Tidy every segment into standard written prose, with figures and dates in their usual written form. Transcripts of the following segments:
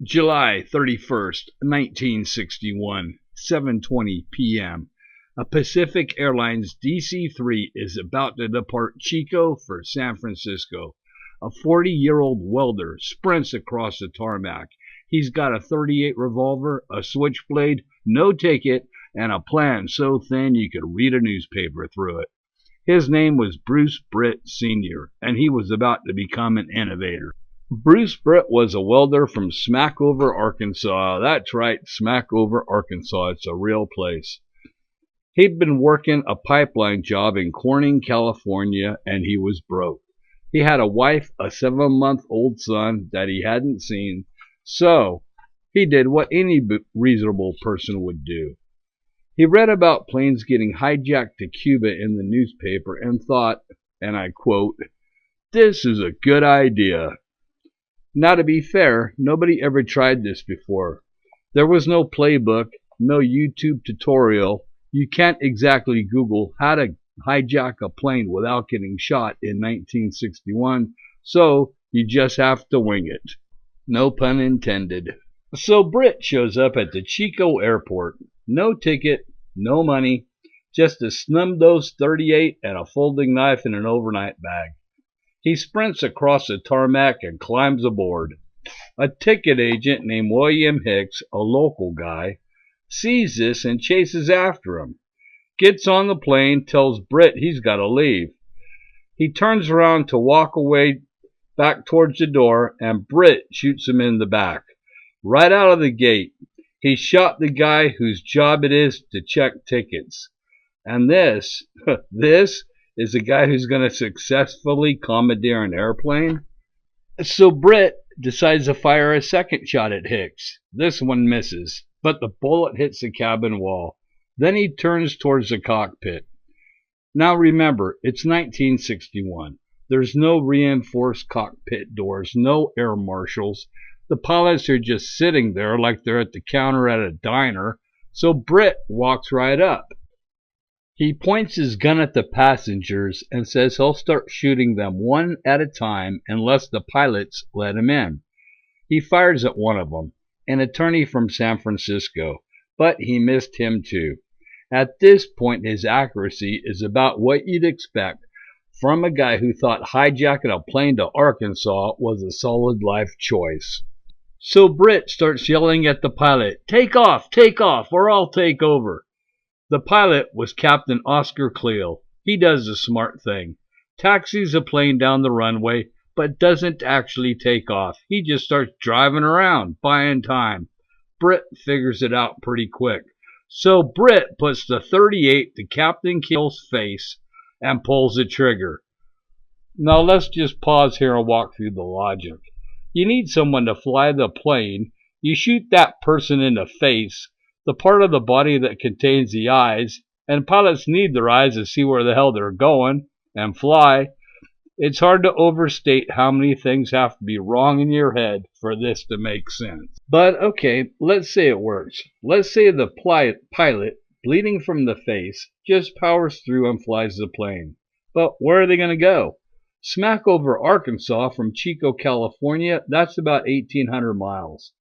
July 31st, 1961, 7:20 p.m. A Pacific Airlines DC-3 is about to depart Chico for San Francisco. A 40-year-old welder sprints across the tarmac. He's got a .38 revolver, a switchblade, no ticket, and a plan so thin you could read a newspaper through it. His name was Bruce Britt Sr., and he was about to become an innovator. Bruce Britt was a welder from Smackover, Arkansas. That's right, Smackover, Arkansas. It's a real place. He'd been working a pipeline job in Corning, California, and he was broke. He had a wife, a 7-month-old son that he hadn't seen, so he did what any reasonable person would do. He read about planes getting hijacked to Cuba in the newspaper and thought, and I quote, "This is a good idea." Now, to be fair, nobody ever tried this before. There was no playbook, no YouTube tutorial. You can't exactly Google how to hijack a plane without getting shot in 1961, so you just have to wing it. No pun intended. So Britt shows up at the Chico Airport. No ticket, no money, just a snub-nosed .38 and a folding knife in an overnight bag. He sprints across the tarmac and climbs aboard. A ticket agent named William Hicks, a local guy, sees this and chases after him. Gets on the plane, tells Britt he's got to leave. He turns around to walk away back towards the door, and Britt shoots him in the back. Right out of the gate, he shot the guy whose job it is to check tickets. And this is the guy who's going to successfully commandeer an airplane. So Britt decides to fire a second shot at Hicks. This one misses, but the bullet hits the cabin wall. Then he turns towards the cockpit. Now remember, it's 1961. There's no reinforced cockpit doors, no air marshals. The pilots are just sitting there like they're at the counter at a diner. So Britt walks right up. He points his gun at the passengers and says he'll start shooting them one at a time unless the pilots let him in. He fires at one of them, an attorney from San Francisco, but he missed him too. At this point, his accuracy is about what you'd expect from a guy who thought hijacking a plane to Arkansas was a solid life choice. So Britt starts yelling at the pilot, take off, or I'll take over." The pilot was Captain Oscar Cleel. He does the smart thing. Taxis a plane down the runway, but doesn't actually take off. He just starts driving around, buying time. Britt figures it out pretty quick. So Britt puts the .38 to Captain Keel's face and pulls the trigger. Now let's just pause here and walk through the logic. You need someone to fly the plane. You shoot that person in the face, the part of the body that contains the eyes, and pilots need their eyes to see where the hell they're going and fly. It's hard to overstate how many things have to be wrong in your head for this to make sense. But okay, let's say it works. Let's say the pilot, bleeding from the face, just powers through and flies the plane. But where are they going to go? Smack over Arkansas from Chico, California, that's about 1,800 miles.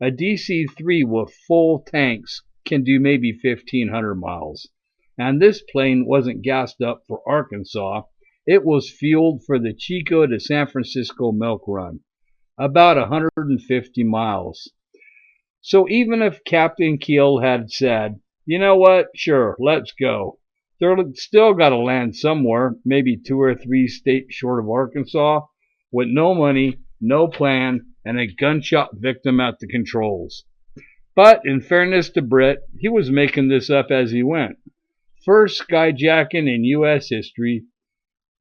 A DC-3 with full tanks can do maybe 1,500 miles. And this plane wasn't gassed up for Arkansas. It was fueled for the Chico to San Francisco milk run, about 150 miles. So even if Captain Keel had said, you know what, sure, let's go, they're still got to land somewhere, maybe 2 or 3 states short of Arkansas, with no money, no plan, and a gunshot victim at the controls. But in fairness to Britt, he was making this up as he went. First skyjacking in U.S. history,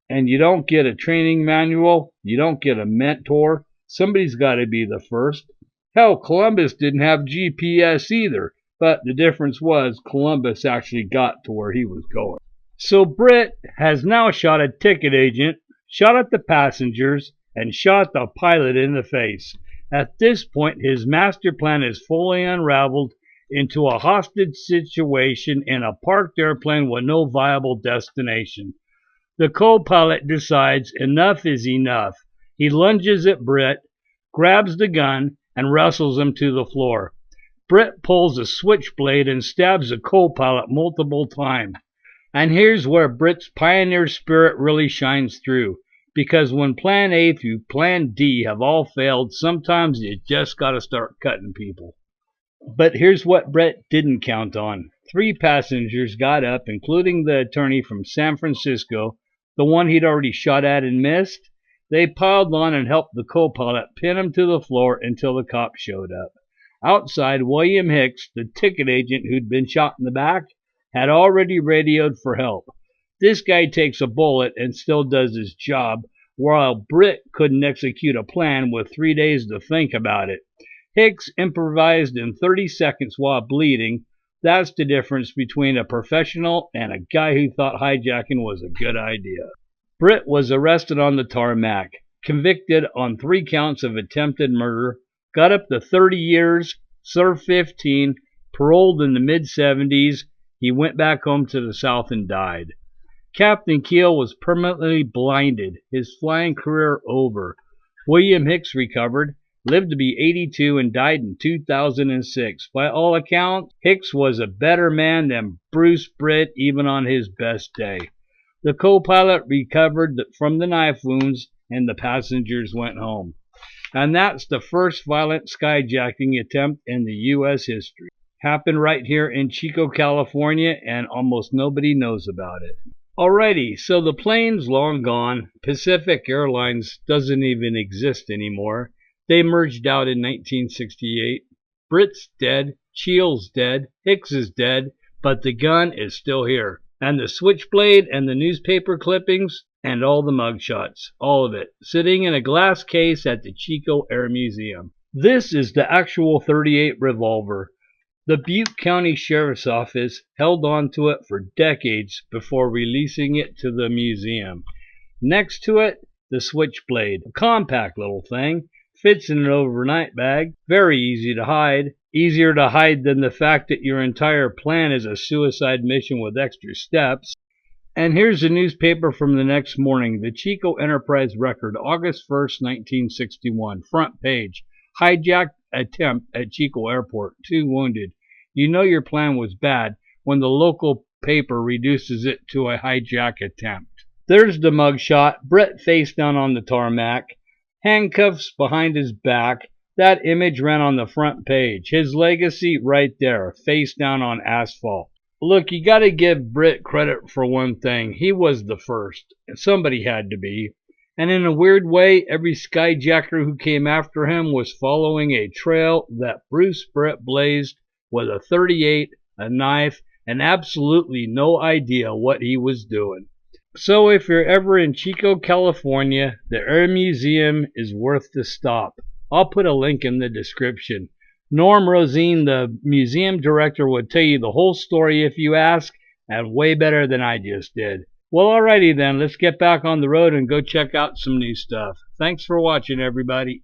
and you don't get a training manual, you don't get a mentor. Somebody's got to be the first. Hell, Columbus didn't have GPS either, but the difference was Columbus actually got to where he was going. So Britt has now shot a ticket agent, shot at the passengers, and shot the pilot in the face. At this point, his master plan is fully unraveled into a hostage situation in a parked airplane with no viable destination. The co-pilot decides enough is enough. He lunges at Britt, grabs the gun, and wrestles him to the floor. Britt pulls a switchblade and stabs the co-pilot multiple times. And here's where Britt's pioneer spirit really shines through. Because when plan A through plan D have all failed, sometimes you just gotta start cutting people. But here's what Britt didn't count on. 3 passengers got up, including the attorney from San Francisco, the one he'd already shot at and missed. They piled on and helped the co-pilot pin him to the floor until the cops showed up. Outside, William Hicks, the ticket agent who'd been shot in the back, had already radioed for help. This guy takes a bullet and still does his job, while Britt couldn't execute a plan with 3 days to think about it. Hicks improvised in 30 seconds while bleeding. That's the difference between a professional and a guy who thought hijacking was a good idea. Britt was arrested on the tarmac, convicted on 3 counts of attempted murder, got up to 30 years, served 15, paroled in the mid-70s. He went back home to the South and died. Captain Keel was permanently blinded, his flying career over. William Hicks recovered, lived to be 82, and died in 2006. By all accounts, Hicks was a better man than Bruce Britt even on his best day. The co-pilot recovered from the knife wounds, and the passengers went home. And that's the first violent skyjacking attempt in the U.S. history. Happened right here in Chico, California, and almost nobody knows about it. Alrighty, so the plane's long gone. Pacific Airlines doesn't even exist anymore. They merged out in 1968. Britt's dead, Cheel's dead, Hicks is dead, but the gun is still here. And the switchblade and the newspaper clippings and all the mugshots, all of it, sitting in a glass case at the Chico Air Museum. This is the actual .38 revolver. The Butte County Sheriff's Office held on to it for decades before releasing it to the museum. Next to it, the switchblade, a compact little thing, fits in an overnight bag, very easy to hide, easier to hide than the fact that your entire plan is a suicide mission with extra steps. And here's a newspaper from the next morning, the Chico Enterprise Record, August 1st, 1961, front page, hijacked attempt at Chico Airport, 2 wounded. You know your plan was bad when the local paper reduces it to a hijack attempt. There's the mugshot, Britt face down on the tarmac, handcuffs behind his back. That image ran on the front page. His legacy right there, face down on asphalt. Look, you gotta give Britt credit for one thing. He was the first. Somebody had to be. And in a weird way, every skyjacker who came after him was following a trail that Bruce Britt blazed with a .38, a knife, and absolutely no idea what he was doing. So if you're ever in Chico, California, the Air Museum is worth the stop. I'll put a link in the description. Norm Rosine, the museum director, would tell you the whole story if you ask, and way better than I just did. Well, alrighty then, let's get back on the road and go check out some new stuff. Thanks for watching, everybody.